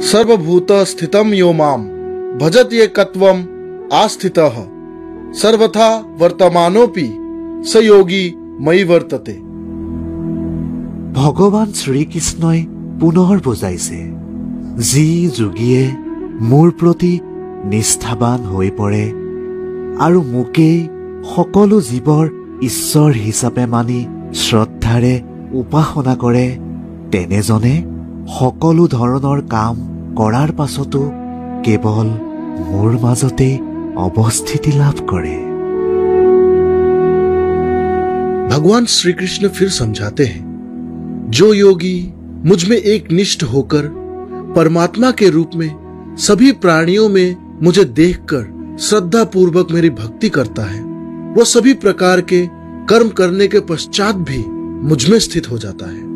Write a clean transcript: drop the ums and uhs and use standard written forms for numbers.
सर्वभूत स्थितम यो माम भजत्येकत्वम आस्थितः सर्वथा वर्तमानोपि स योगी मयि वर्तते। ভগৱান শ্ৰীকৃষ্ণই পুনৰ বুজাইছে, যি যোগীয়ে মোৰ প্ৰতি নিষ্ঠাবান হৈ পৰে আৰু মোকেই সকলো জীৱৰ ঈশ্বৰ হিচাপে মানি শ্ৰদ্ধাৰে উপাসনা কৰে, তেনেজনে সকলো ধৰণৰ কাম কৰাৰ পাছতো কেৱল মোৰ মাজতে অৱস্থিতি লাভ কৰে। भगवान श्री कृष्ण फिर समझाते हैं, जो योगी मुझ में एक निष्ठ होकर परमात्मा के रूप में सभी प्राणियों में मुझे देखकर श्रद्धा पूर्वक मेरी भक्ति करता है, वो सभी प्रकार के कर्म करने के पश्चात भी मुझ में स्थित हो जाता है।